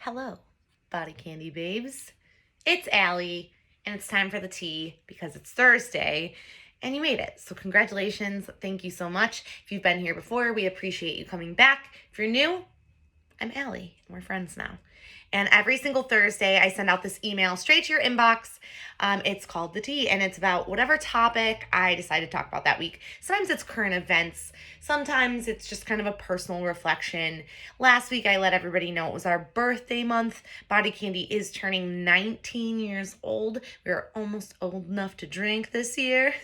Hello, Body Candy babes. It's Allie, and it's time for the tea because it's Thursday, and you made it. So congratulations. Thank you so much. If you've been here before, we appreciate you coming back. If you're new, I'm Allie, and we're friends now. And every single Thursday, I send out this email straight to your inbox. It's called The Tea, and it's about whatever topic I decide to talk about that week. Sometimes it's current events. Sometimes it's just kind of a personal reflection. Last week, I let everybody know it was our birthday month. Body Candy is turning 19 years old. We are almost old enough to drink this year.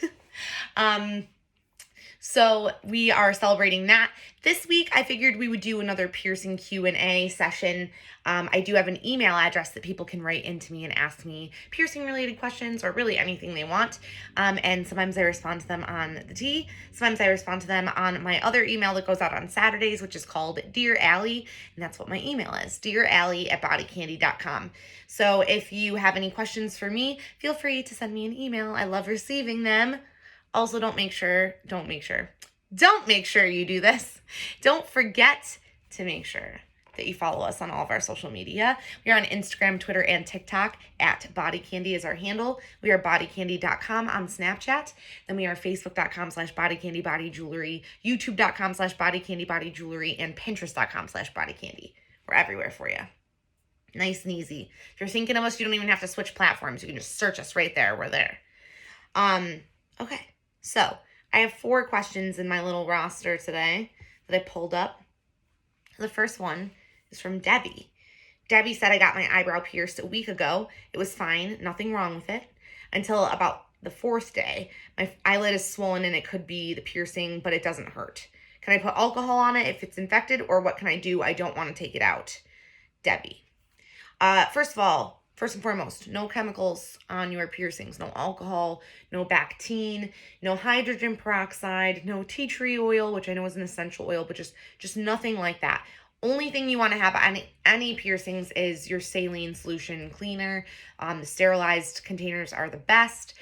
So we are celebrating that. This week, I figured we would do another piercing Q&A session. I do have an email address that people can write into me and ask me piercing-related questions or really anything they want. And sometimes I respond to them on the tea. Sometimes I respond to them on my other email that goes out on Saturdays, which is called Dear Allie, and that's what my email is, dearallie@bodycandy.com. So if you have any questions for me, feel free to send me an email. I love receiving them. Also, don't make sure you do this. Don't forget to make sure that you follow us on all of our social media. We are on Instagram, Twitter, and TikTok at BodyCandy is our handle. We are bodycandy.com on Snapchat. Then we are facebook.com/bodycandybodyjewelry, youtube.com/bodycandybodyjewelry, and pinterest.com/bodycandy. We're everywhere for you. Nice and easy. If you're thinking of us, you don't even have to switch platforms. You can just search us right there. We're there. Okay. So I have 4 questions in my little roster today that I pulled up. The first one is from Debbie. Debbie said, I got my eyebrow pierced a week ago. It was fine, nothing wrong with it, until about the 4th day. My eyelid is swollen and it could be the piercing, but it doesn't hurt. Can I put alcohol on it if it's infected, or what can I do? I don't want to take it out. Debbie. First and foremost, no chemicals on your piercings, no alcohol, no Bactine, no hydrogen peroxide, no tea tree oil, which I know is an essential oil, but just nothing like that. Only thing you want to have on any piercings is your saline solution cleaner. The sterilized containers are the best.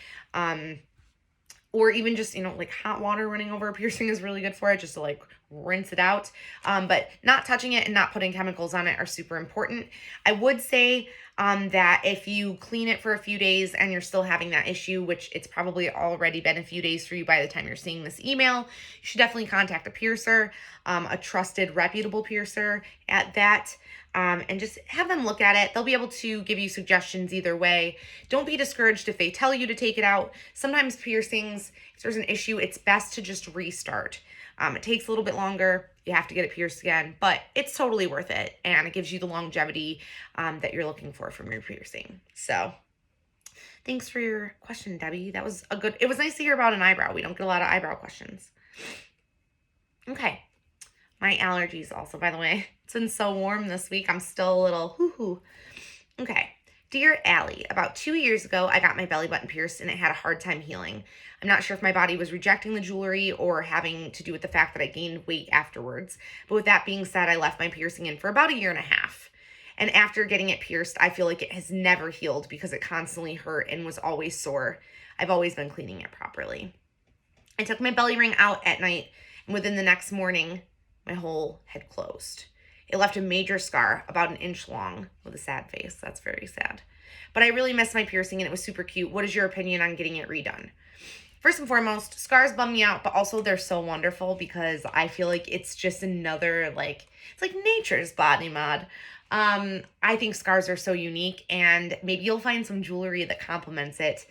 Or even just, like hot water running over a piercing is really good for it, just to rinse it out. But not touching it and not putting chemicals on it are super important. I would say that if you clean it for a few days and you're still having that issue, which it's probably already been a few days for you by the time you're seeing this email, you should definitely contact a piercer, a trusted, reputable piercer at that. And just have them look at it. They'll be able to give you suggestions either way. Don't be discouraged if they tell you to take it out. Sometimes piercings, if there's an issue, it's best to just restart. It takes a little bit longer. You have to get it pierced again, but it's totally worth it. And it gives you the longevity that you're looking for from your piercing. So thanks for your question, Debbie. It was nice to hear about an eyebrow. We don't get a lot of eyebrow questions. Okay. My allergies also, by the way. It's been so warm this week. I'm still a little hoo-hoo. Okay. Dear Allie, about 2 years ago, I got my belly button pierced and it had a hard time healing. I'm not sure if my body was rejecting the jewelry or having to do with the fact that I gained weight afterwards. But with that being said, I left my piercing in for about 1.5 years. And after getting it pierced, I feel like it has never healed because it constantly hurt and was always sore. I've always been cleaning it properly. I took my belly ring out at night, and within the next morning, my hole had closed. It left a major scar about 1 inch long with a sad face. That's very sad. But I really missed my piercing and it was super cute. What is your opinion on getting it redone? First and foremost, scars bum me out, but also they're so wonderful because I feel like it's just another, it's like nature's body mod. I think scars are so unique, and maybe you'll find some jewelry that complements it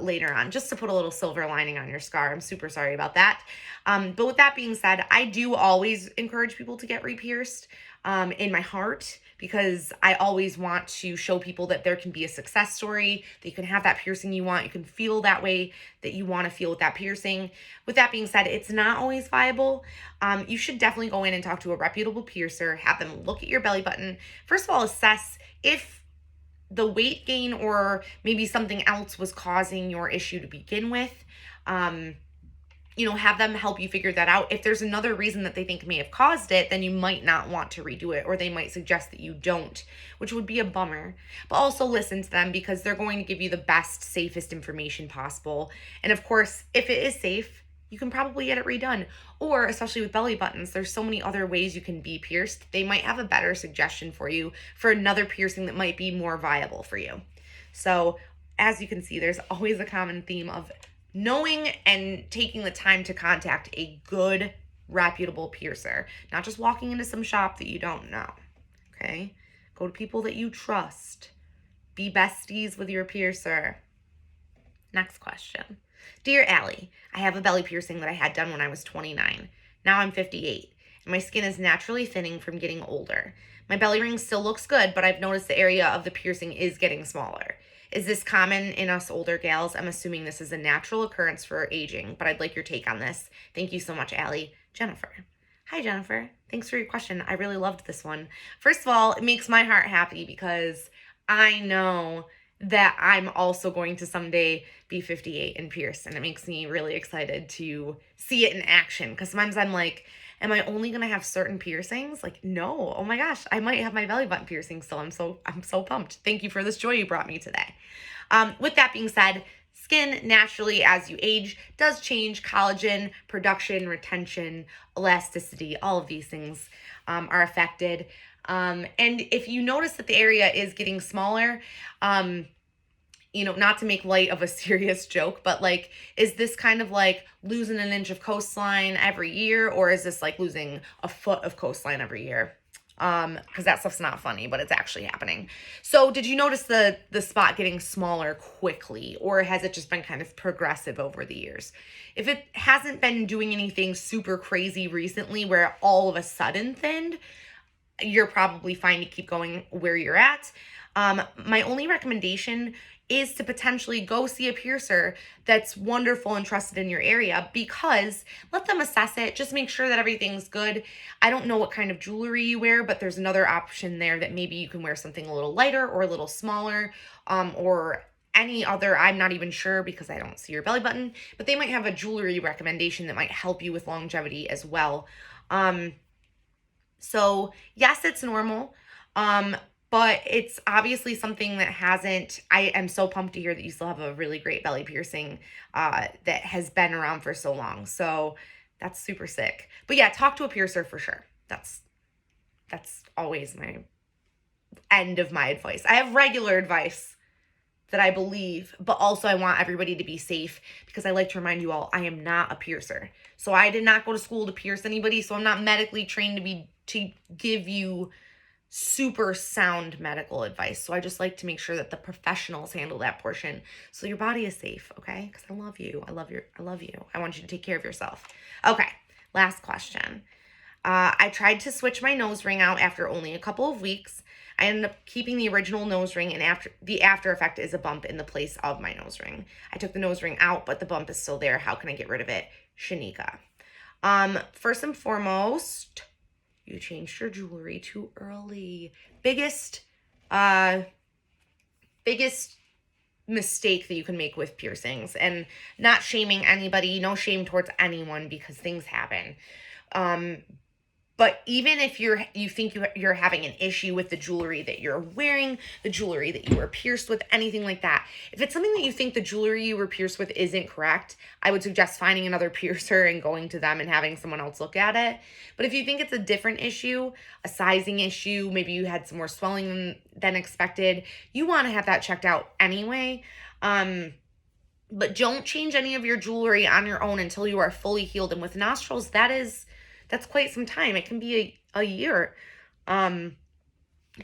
later on, just to put a little silver lining on your scar. I'm super sorry about that. But with that being said, I do always encourage people to get re-pierced in my heart, because I always want to show people that there can be a success story, that you can have that piercing you want, you can feel that way that you want to feel with that piercing. With that being said, it's not always viable. You should definitely go in and talk to a reputable piercer, have them look at your belly button. First of all, assess if the weight gain or maybe something else was causing your issue to begin with. Have them help you figure that out. If there's another reason that they think may have caused it, then you might not want to redo it, or they might suggest that you don't, which would be a bummer. But also listen to them, because they're going to give you the best, safest information possible. And of course, if it is safe, you can probably get it redone. Or especially with belly buttons, there's so many other ways you can be pierced. They might have a better suggestion for you for another piercing that might be more viable for you. So as you can see, there's always a common theme of knowing and taking the time to contact a good, reputable piercer, not just walking into some shop that you don't know. Okay? Go to people that you trust. Be besties with your piercer. Next question. Dear Allie, I have a belly piercing that I had done when I was 29. Now I'm 58, and my skin is naturally thinning from getting older. My belly ring still looks good, but I've noticed the area of the piercing is getting smaller. Is this common in us older gals? I'm assuming this is a natural occurrence for aging, but I'd like your take on this. Thank you so much, Allie. Jennifer. Hi, Jennifer. Thanks for your question. I really loved this one. First of all, it makes my heart happy because I know that I'm also going to someday be 58 and pierced, and it makes me really excited to see it in action, because sometimes I'm like, am I only gonna have certain piercings? Like, no. Oh my gosh, I might have my belly button piercing still. I'm so pumped. Thank you for this joy you brought me today. With that being said, skin naturally as you age does change. Collagen production, retention, elasticity, all of these things are affected. And if you notice that the area is getting smaller, not to make light of a serious joke, but like, is this kind of like losing an inch of coastline every year, or is this like losing a foot of coastline every year? Because that stuff's not funny, but it's actually happening. So did you notice the spot getting smaller quickly, or has it just been kind of progressive over the years? If it hasn't been doing anything super crazy recently where it all of a sudden thinned, you're probably fine to keep going where you're at. My only recommendation is to potentially go see a piercer that's wonderful and trusted in your area, because let them assess it. Just make sure that everything's good. I don't know what kind of jewelry you wear, but there's another option there that maybe you can wear something a little lighter or a little smaller, or any other. I'm not even sure because I don't see your belly button, but they might have a jewelry recommendation that might help you with longevity as well. So yes, it's normal. But it's obviously something that hasn't. I am so pumped to hear that you still have a really great belly piercing that has been around for so long. So that's super sick. But yeah, talk to a piercer for sure. That's always my end of my advice. I have regular advice that I believe, but also I want everybody to be safe, because I like to remind you all, I am not a piercer. So I did not go to school to pierce anybody. So I'm not medically trained to give you super sound medical advice. So I just like to make sure that the professionals handle that portion so your body is safe, okay? Because I love you. I love you. I want you to take care of yourself. Okay, last question. I tried to switch my nose ring out after only a couple of weeks. I ended up keeping the original nose ring, and the after effect is a bump in the place of my nose ring. I took the nose ring out, but the bump is still there. How can I get rid of it? Shanika. First and foremost, you changed your jewelry too early. Biggest mistake that you can make with piercings, and not shaming anybody, no shame towards anyone, because things happen. But even if you think you're having an issue with the jewelry that you're wearing, the jewelry that you were pierced with, anything like that, if it's something that you think the jewelry you were pierced with isn't correct, I would suggest finding another piercer and going to them and having someone else look at it. But if you think it's a different issue, a sizing issue, maybe you had some more swelling than expected, you want to have that checked out anyway. But don't change any of your jewelry on your own until you are fully healed. And with nostrils, that's quite some time. It can be a year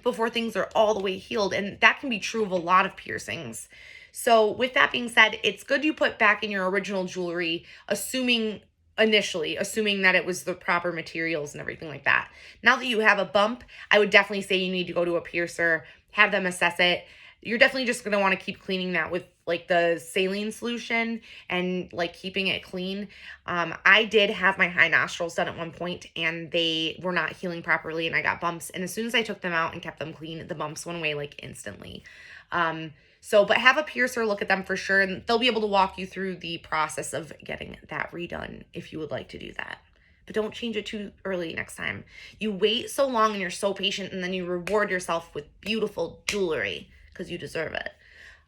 before things are all the way healed. And that can be true of a lot of piercings. So with that being said, it's good you put back in your original jewelry, assuming that it was the proper materials and everything like that. Now that you have a bump, I would definitely say you need to go to a piercer, have them assess it. You're definitely just going to want to keep cleaning that with like the saline solution and like keeping it clean. I did have my high nostrils done at one point, and they were not healing properly, and I got bumps. And as soon as I took them out and kept them clean, the bumps went away like instantly. But have a piercer look at them for sure, and they'll be able to walk you through the process of getting that redone if you would like to do that. But don't change it too early next time. You wait so long and you're so patient, and then you reward yourself with beautiful jewelry because you deserve it.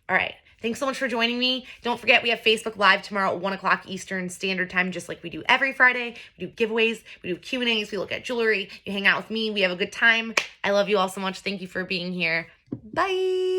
All right. Thanks so much for joining me. Don't forget, we have Facebook Live tomorrow at 1 o'clock Eastern Standard Time, just like we do every Friday. We do giveaways, we do Q&As, we look at jewelry, you hang out with me, we have a good time. I love you all so much. Thank you for being here. Bye.